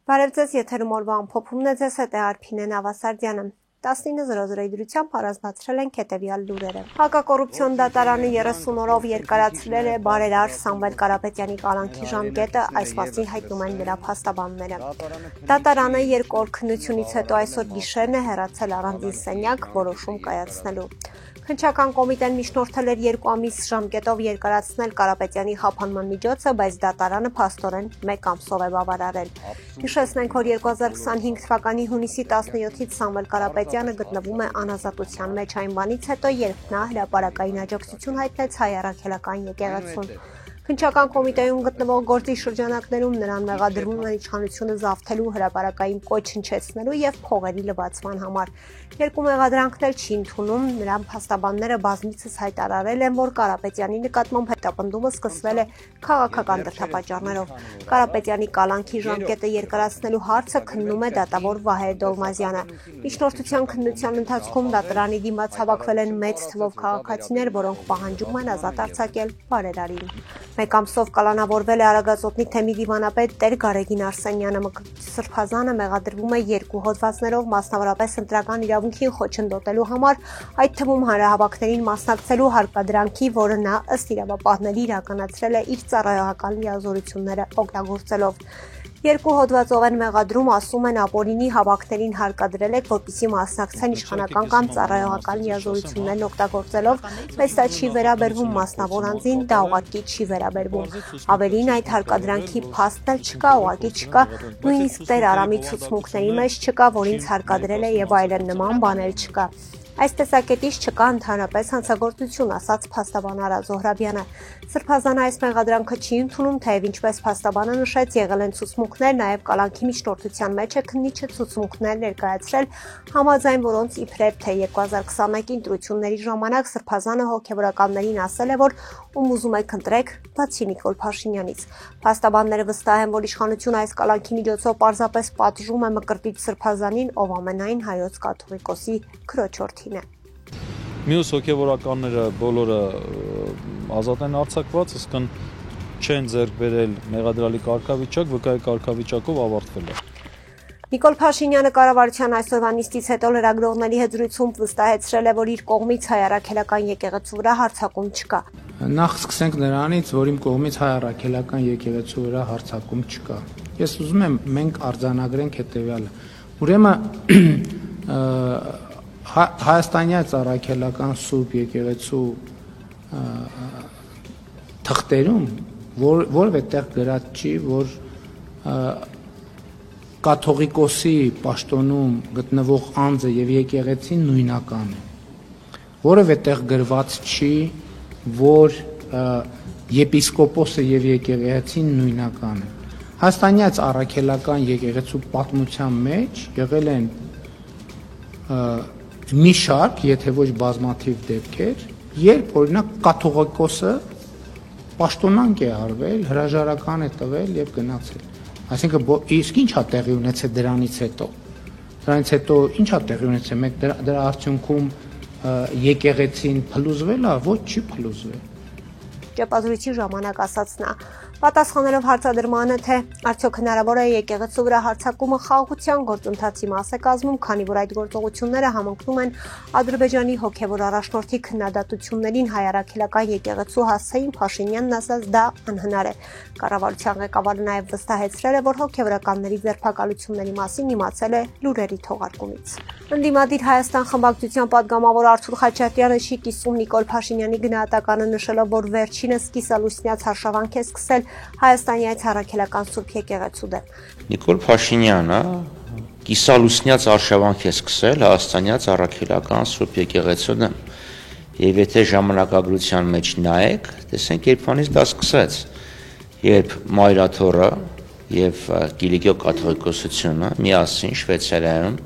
Բարև ձեզ, եթերում օրվա ամփոփումն է, ձեզ հետ է Արփինե Նավասարդյանը։ 19:00 դրությամբ առանձնացրել ենք հետևյալ լուրերը։ Հակակոռուպցիոն դատարանը 30 օրով երկարացրել է բարերար Սամվել Կարապետյանի կալանքի ժամկետը, այս մասին հայտնում են նրա փաստաբանները։ Դատարանը 2 օր քննությունից հետո այսօր գիշերն է հեռացել առանձին սենյակ որոշում կայացնելու։ Քննչական կոմիտեն միջնորդել էր 2 ամիս ժամկետով երկարացնել Կարապետյանի խափանման միջոցը, բայց դատարանը փաստորեն 1 ամսով է բավարարել։ Հիշեցնենք, որ 2025 թվականի հունիսի 17-ից Սամվել Կարապետյանը գտնվում է անազատության մեջ այն բանից հետո, երբ նա հրապարակային աջակցություն հայտնեց հայ առաքելական եկեղեցուն։ Քննչական կոմիտեում գտնվող գործի շրջանակներում նրան մեղադրվում է իշխանությունը զավթելու, հրապարակային կոչ հնչեցնելու եւ փողերի լվացման համար։ 2 մեղադրանքն էլ չի ընդունում, նրան փաստաբանները բազմիցս հայտարարել են, որ Կարապետյանի նկատմամբ հետապնդումը սկսվել է քաղաքական դրդապատճառներով։ Կարապետյանի կալանքի ժամկետը երկարացնելու հարցը քննում է դատավոր Վահե Դոլմազյանը։ Միջնորդության քննության ընթացքում դատարանի դիմաց հավաքվել են մեծ թվով քաղաքացիներ, որոնք պահանջում են ազատ արձակել բարերարին։ 1 ամսով կալանավորվել է Արագածոտնի թեմի դիվանապետ Տեր Գարեգին Արսենյանը։ Սրբազանը մեղադրվում է 2 հոդվածներով, մասնավորապես ընտրական իրավունքին խոչընդոտելու համար, այդ թվում հանրահավաքներին մասնակցելու հարկադրանքի, որը նա ըստ իրավապահների իրականացրել է իր ծառայողական լիազորությունները օգտագործելով։ 2 հոդվածով են մեղադրում, ասում են ապօրինի հավաքներին հարկադրել եք, որպեսզի մասնակցեն իշխանական կամ ծառայողական լիազորություններն օգտագործելով, բայց դա չի վերաբերվում մասնավոր անձին, դա ուղղակի չի վերաբերվում։ Ավելին, այդ հարկադրանքի փաստն էլ չկա, ուղղակի չկա, նույնիսկ Տեր Արամի ցուցմունքների մեջ չկա, որ ինձ հարկադրել է եւ այլն նման բաներ չկա։ Այս տեսակետից չկա ընդհանրապես հանցագործություն, ասաց փաստաբան Արա Զոհրաբյանը։ Սրբազանը այս մեղադրանքը չի ընդունում, թեև ինչպես փաստաբանը նշեց, եղել են ցուցմունքներ, նաև կալանքի միջնորդության մեջ է քննիչը ցուցմունքներ ներկայացրել, համաձայն որոնց իբրև թե 2021 ընտրությունների ժամանակ Սրբազանը հոգևորականներին ասել է, որ ում ուզում եք ընտրեք, բացի Նիկոլ Փաշինյանից։ Փաստաբանները վստահ են, որ իշխանությունը այս կալանքի միջոցով պարզապես պատժում է Մկրտիչ Սրբազանին, ով ամենայն հայոց կաթողիկոսի քրոջորդին է։ Մյուս հոգևորականները բոլորը ազատ են արձակված, ըսկն չեն ձեռք բերել մեղադրալի կարգավիճակ, վկայի կարգավիճակով ավարտվել է։ Նիկոլ Փաշինյանը կառավարության այսօրվա նիստից հետո լրագրողների հետ զրույցում վստահեցրել է, որ իր կողմից հայ առաքելական եկեղեցու վրա հարձակում չկա։ Նախ սկսենք նրանից, որ իմ կողմից հայ առաքելական եկեղեցու վրա հարձակում չկա։ Ես ուզում եմ մենք արձանագրենք հետևյալը։ Ուրեմն Հայաստանյաց առաքելական Սուրբ եկեղեցու թղթերում որևէ տեղ գրած չի, որ կաթողիկոսի պաշտոնում գտնվող անձը եւ եկեղեցին նույնական է։ Որևէ տեղ գրված չի, որ եպիսկոպոսը եւ եկեղեցին նույնական են։ Հայաստանյաց առաքելական եկեղեցու պատմության մեջ եղել են մի շարք, եթե ոչ բազմաթիվ դեպքեր, երբ օրինակ կաթողիկոսը պաշտոնանկ է արվել, հրաժարական է տվել եւ գնացել։ Այսինքն իսկ ի՞նչ է տեղի ունեցել դրանից հետո։ Դրանից հետո ի՞նչ է տեղի ունեցել։ Մենք դրա արդյունքում եկեղեցին փլուզվել է, ոչ չի փլուզվել։ Ճեպազրույցի ժամանակ ասաց նա։ Պատասխանելով հարցադրմանը, թե արդյոք հնարավոր է եկեղեցու վրա հարձակումը խաղաղության գործընթացի մաս է կազմում, քանի որ այդ գործողությունները համընկնում են Ադրբեջանի հոգևոր առաջնորդի քննադատություններին հայ առաքելական եկեղեցու հասցեին, Փաշինյանն ասաց դա անհնար է։ Կառավարության ղեկավարը նաև վստահեցրել է, որ հոգևորականների ձերբակալությունների մասին իմացել է լուրերի թողարկումից։ Ընդդիմադիր Հայաստան խմբակցության падգամավոր Արթուր Խաչատրյանը չի կիսում Նիկոլ Փաշինյանի գնահատականը, նշելով, որ վերջինս կիսալուսնյաց հաշվանք է սկսել Հայաստանի այս առաքելական Սուրբ եկեղեցու դեմ։ Նիկոլ Փաշինյանը կիսալուսնյաց արշավանք է սկսել Հայաստանյաց առաքելական Սուրբ եկեղեցու դեմ։ Եվ եթե ժամանակագրության մեջ նայեք, տեսենք երբանից դա սկսեց, երբ Մայրաթորը եւ Կիլիկիո կաթողիկոսությունը միասին Շվեյցարիայում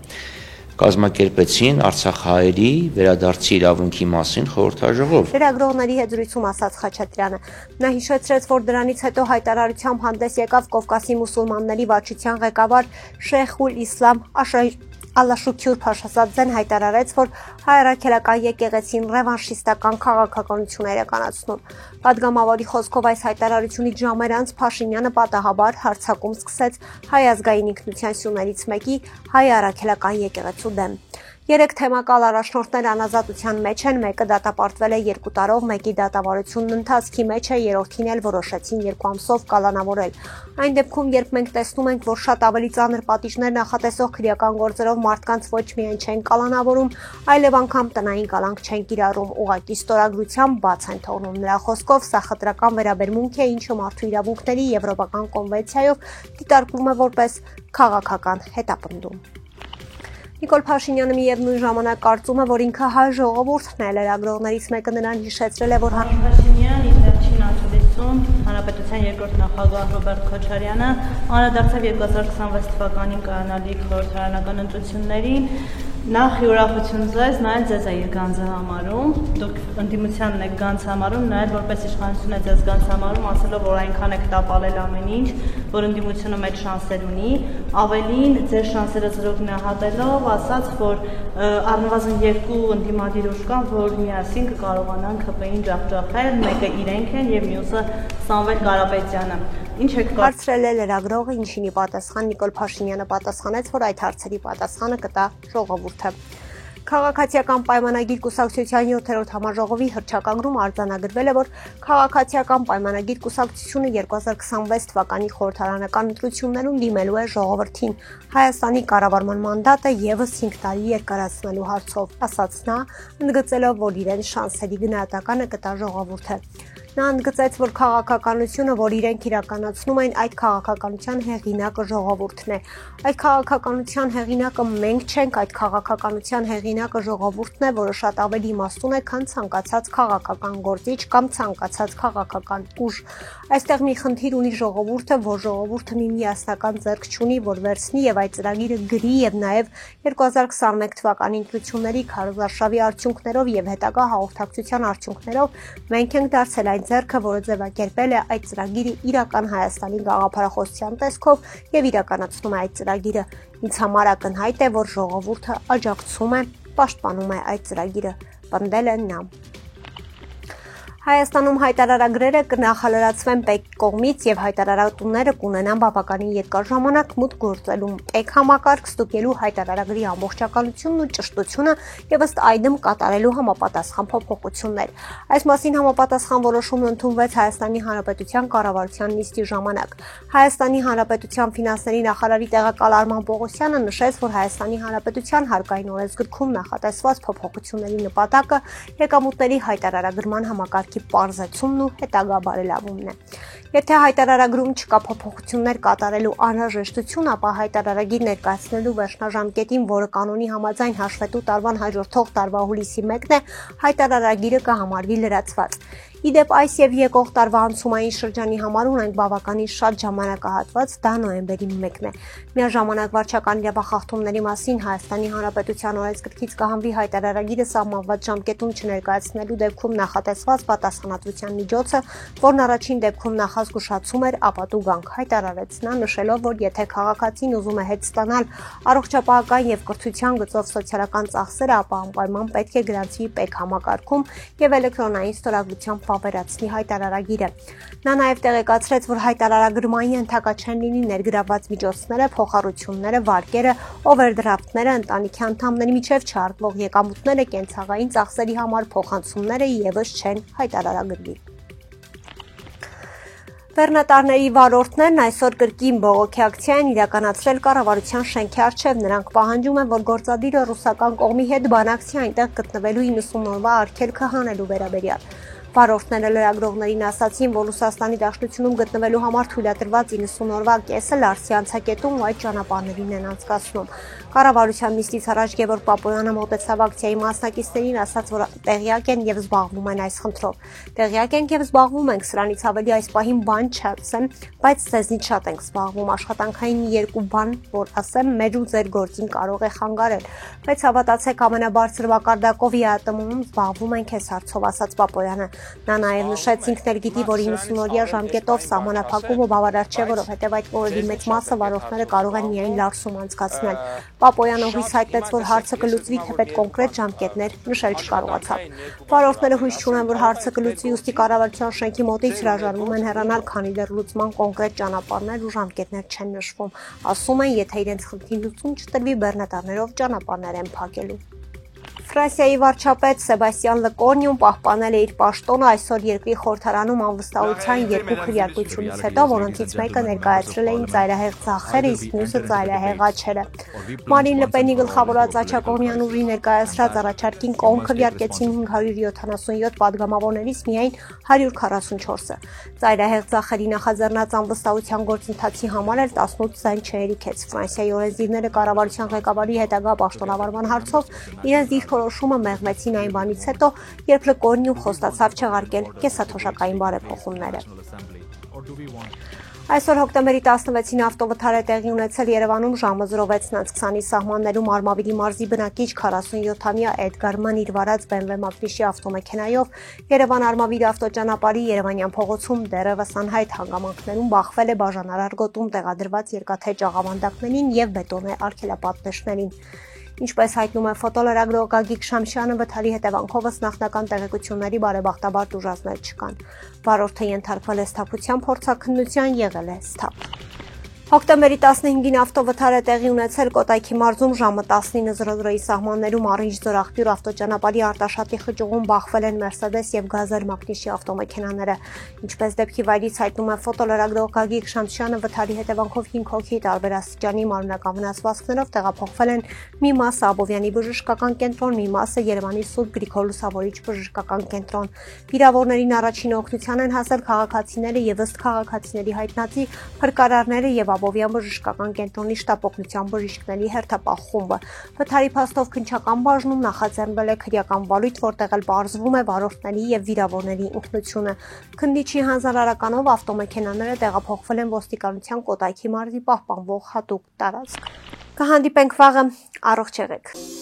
կազմակերպեցին Արցախահայերի վերադարձի իրավունքի մասին խորհրդաժողով։ Լրագրողների հետ զրույցում ասաց Խաչատրյանը։ Նա հիշեցրեց, որ դրանից հետո հայտարարությամբ հանդես եկավ Կովկասի մուսուլմանների վարչության ղեկավար Շեյխ ուլ Իսլամ Ալաշուքյուր Փաշասաձեն հայտարարեց, որ հայ-առաքելական եկեղեցին ռևանշիստական քաղաքականություն է իրականացնում։ Պատգամավորի խոսքով այս հայտարարությունից ժամեր անց Փաշինյանը պատահաբար հարձակում սկսեց Հայ ազգային ինքնության սյուներից մեկի հայ-առաքելական եկեղեցու դեմ։ 3 թեմակալ առաջնորդներ անազատության մեջ են, մեկը դատապարտվել է 2 տարով, մեկի դատավարությունն ընթացքի մեջ է, երրորդին էլ որոշեցին 2 ամսով կալանավորել։ Այն դեպքում, երբ մենք տեսնում ենք, որ շատ ավելի ծանր պատիժներ նախատեսող քրեական գործերով մարդկանց ոչ միայն չեն կալանավորում, այլև անգամ տնային կալանք չեն կիրառում, ուղղակի ստորագրությամբ բաց են թողնում։ Նրա խոսքով սա խտրական վերաբերմունք է, ինչը մարդու իրավունքների եվրոպական կոնվենցիայով դիտարկվում է որպես քաղաքական հետապնդում։ Նիկոլ Փաշինյանը միևնույն ժամանակ կարծում է, որ ինքը հայ ժողովուրդն է, լրագրողներից մեկը նրան հիշեցրել է, որ Փաշինյան իր վերջին աջակցություն Հանրապետության երկրորդ նախագահ Ռոբերտ Քոչարյանը անդրադարձավ 2026 թվականին կայանալիք խորհրդարանական ընտրություններին։ Նախ ուրախություն ձեզ, նայել ձեզ է իր գանձը համարում, դուք ընդդիմությանն եք գանձ համարում, նայել որպես իշխանություն է ձեզ գանձ համարում, ասելով, որ այնքան եք տապալել ամեն ինչ, որ ընդդիմությունը մեծ շանսեր ունի, ավելին ձեր շանսերը զրոք նահատելով, ասաց, որ առնվազն 2 ընդդիմադիր ուժ կան, որ միասին կկարողանան ԿՊ-ին ջախջախել, մեկը իրենք են եւ մյուսը Սամվել Կարապետյանը։ Ինչ եք հարցրել է լրագրողը, ինչին ի պատասխան Նիկոլ Փաշինյանը պատասխանեց, որ այդ հարցերի պատասխանը կտա ժողովուրդը։ Քաղաքացիական պայմանագիր կուսակցության 7-րդ համաժողովի հռչակագրում արձանագրվել է, որ քաղաքացիական պայմանագիր կուսակցությունը 2026 թվականի խորհրդարանական ընտրություններում դիմելու է ժողովրդին Հայաստանի կառավարման մանդատը եւս 5 տարի երկարացնելու հարցով, ասաց նա, ընդգծելով, որ իրեն շանսերի գնահատականը կտա ժողովուրդը։ Նա ընդգծեց, որ քաղաքականությունը, որ իրենք իրականացնում են, այդ քաղաքականության հեղինակը ժողովուրդն է։ Այդ քաղաքականության հեղինակը մենք չենք, այդ քաղաքականության հեղինակը ժողովուրդն է, որը շատ ավելի իմաստուն է, քան ցանկացած քաղաքական գործիչ կամ ցանկացած քաղաքական ուժ։ Այստեղ մի խնդիր ունի ժողովուրդը, որ ժողովուրդը մի միասնական ձեռք չունի, որ վերցնի եւ այդ ծրագիրը գրի եւ նաեւ 2021 թվականի ընտրությունների քարոզարշավի արդյունքներով եւ հետագա հաղորդակցության արդյունքներով մենք ենք դարձել այն ձեռքը, որը ձևակերպել է այդ ծրագիրը իրական Հայաստանի գաղափարախոսության տեսքով եւ իրականացնում է այդ ծրագիրը։ Ինձ համար ակնհայտ է, որ ժողովուրդը աջակցում է, պաշտպանում է այդ ծրագիրը, պնդել է նա։ Հայաստանում հայտարարագրերը կնախալրացվեն ՊԵԿ կողմից եւ հայտարարատունները կունենան բավականին երկար ժամանակ մուտք գործելու ՊԵԿ համակարգ ստուգելու հայտարարագրի ամբողջականությունն ու ճշտությունը եւ ըստ այդմ կատարելու համապատասխան փոփոխություններ։ Այս մասին համապատասխան որոշումն ընդունվեց Հայաստանի Հանրապետության կառավարության նիստի ժամանակ։ Հայաստանի Հանրապետության ֆինանսների նախարարի տեղակալ Արման Պողոսյանը նշեց, որ Հայաստանի Հանրապետության հարկային օրենսգրքում նախատեսված փոփոխությունների նպատակը եկամուտների հայտարարագրման համակարգի պարզեցումն ու հետագա բարելավումն է։ Եթե հայտարարագրում չկա փոփոխություններ կատարելու անհրաժեշտություն, ապա հայտարարագիր ներկայացնելու վերջնաժամկետին, որը կանոնի համաձայն հաշվետու տարվան հաջորդող տարվա հուլիսի 1-ն է, հայտարարագիրը կհամարվի լրացված։ Իդեպ այս եւ եկող տարվա անցումային շրջանի համար ունենք բավականին շատ ժամանակահատված, դա նոյեմբերի 1-ն է։ Միաժամանակ վարչական իրավախախտումների մասին Հայաստանի Հանրապետության օրենսգրքից կհանվի հայտարարագիրը սահմանված ժամկետում չներկայացնելու դեպքում նախատեսված պատասխանատվության միջոցը, որն առաջին դեպքում նախազգուշացում էր ապատուգանք, հայտարարեց նա, նշելով, որ եթե քաղաքացին ուզում է հետ ստանալ առողջապահական եւ կրթության գծով սոցիալական ծախսերը, ապա անպայման պետք է գրանցվի ՊԵԿ համակարգում եւ էլեկտրոնային ստորագրությամբ վավերացնի հայտարարագիրը։ Նա նաև տեղեկացրեց, որ հայտարարագրման ենթակա չեն լինի ներգրավված միջոցները, փոխառությունները, վարկերը, օվերդրաֆտները, ընտանիքի անդամների միջև չհարկվող եկամուտները, կենցաղային ծախսերի համար փոխանցումները եւս չեն հայտարարագրվի։ Բեռնատարների վարորդներն այսօր կրկին բողոքի ակցիա են իրականացրել կառավարության շենքի առջև։ Նրանք պահանջում են, որ գործադիրը ռուսական կողմի հետ բանակցի այնտեղ գտնվելու 90 օրվա արգելքը հանելու վերաբերյալ։ Վարորդները լրագրողներին ասացին, որ Ռուսաստանի Դաշնությունում գտնվելու համար թույլատրված 90 օրվա կեսը Լարսի անցակետում ու այդ ճանապարհներին են անցկացնում։ Կառավարության նիստից առաջ Գևորգ Պապոյանը մոտեցավ ակցիայի մասնակիցներին, ասաց, որ տեղյակ են եւ զբաղվում են այս խնդրով։ Տեղյակ ենք եւ զբաղվում ենք, սրանից ավելի այս պահին բան չասեմ, բայց ձեզնից շատ ենք զբաղվում, աշխատանքային 2 բան, որ ասեմ, մեր ու ձեր գործին կարող է խանգարել, բայց հավատացեք ամենաբարձր մակարդակով ԵԱՏՄ-ում զբաղվում ենք այս հարցով, ասաց Պապոյանը։ Նա նաև նշեց, ինքն էլ գիտի, որ 90-օրյա ժամկետով սահմանափակումը բավարար չէ, որովհետև այդ օրերի մեծ մասը վարորդները կարող են միայն լարսում անցկացնել։ Պապոյանը հույս հայտնեց, որ հարցը կլուծվի, թեպետ կոնկրետ ժամկետներ նշել չկարողացավ։ Վարորդները հույս չունեն, որ հարցը կլուծվի, ուստի կառավարության շենքի մոտից հրաժարվում են հեռանալ, քանի դեռ լուծման կոնկրետ ճանապարհներ ու ժամկետներ չեն նշվում։ Ասում են, եթե իրենց խնդրի լուծում չտրվի, բեռնատարներով ճանապարհներ են փակելու։ Ֆրանսիայի վարչապետ Սեբաստիան Լեկորնյուն պահպանել է իր պաշտոնը այսօր երկրի խորհրդարանում անվստահության երկու քվեարկությունից հետո, որոնցից մեկը ներկայացրել էին ծայրահեղ ձախերը, իսկ մյուսը ծայրահեղ աջերը։ Մարին Լեպենի գլխավորած աջակողմյան ուժի ներկայացրած առաջարկին կողմ քվեարկեցին 577 падգամավորներից միայն 144-ը։ Ծայրահեղ ձախերի նախաձեռնած անվստահության գործընթացի համար էլ 18 ձայն չհերիքեց։ Ֆրանսիայի օրենսդիրները կառավարության ղեկավարի հետագա պաշտոնավարման հարցով իրենց դիրքորոշումը մեղմեցին այն բանից հետո, երբ Լեկորնյուն խոստացավ չեղարկել կեսաթոշակային բարեփոխումները։ Այսօր հոկտեմբերի 16-ին ավտովթար է տեղի ունեցել Երևանում ժամը 06:20-ի սահմաններում Արմավիրի մարզի բնակիչ 47-ամյա Էդգար Ման իր վարած BMW մակնիշի ավտոմեքենայով Երևան-Արմավիր ավտոճանապարհի Երևանյան փողոցում դեռևս անհայտ հանգամանքներում բախվել է բաժանարար գոտում տեղադրված երկաթե ճաղավանդակներին եւ բետոնե արգելապատնեշներին։ Ինչպես հայտնում է ֆոտոլրագրող Գագիկ Շամշյանը, վթարի հետևանքով նախնական տեղեկությունների բարեբախտաբար տուժածներ չկան։ Վարորդը ենթարկվել է սթափության փորձաքննության, եղել է սթափ։ Հոկտեմբերի 15-ին ավտովթար է տեղի ունեցել Կոտայքի մարզում ժամը 19:00-ի սահմաններում Առինջ-Ձոր աղբյուր ավտոճանապարհի Արտաշատի խճուղում բախվել են Մերսեդես եւ Գազեր մակնիշի ավտոմեքենաները։ Ինչպես դեպքի վայրից հայտնում է ֆոտոլրագրող Գագիկ Շամշյանը, վթարի հետևանքով 5 հոգի տարբեր աստիճանի մարմնական վնասվածքներով տեղափոխվել են մի մասը Աբովյանի բժշկական կենտրոն, մի մասը Երևանի Սուրբ Գրիգոր Լուսավորիչ բժշկական կենտրոն։ Վիրավորներին առաջին օգնության են հասել քաղաքացիները եւ ըստ քաղաքացիների հայտնածի փրկարարները եւ Աբովյան բժշկական կենտրոնի շտապօգնության բժիշկների հերթապահ խումբը։ Վթարի փաստով քննչական բաժնում նախաձեռնվել է քրեական վարույթ, որտեղ էլ պարզվում է վարորդների եւ վիրավորների ինքնությունը։ Քննիչի հանձնարարականով ավտոմեքենաները տեղափոխվել են ոստիկանության Կոտայքի մարզի պահպանվող հատուկ տարածք։ Կհանդիպենք վաղը, առողջ եղեք։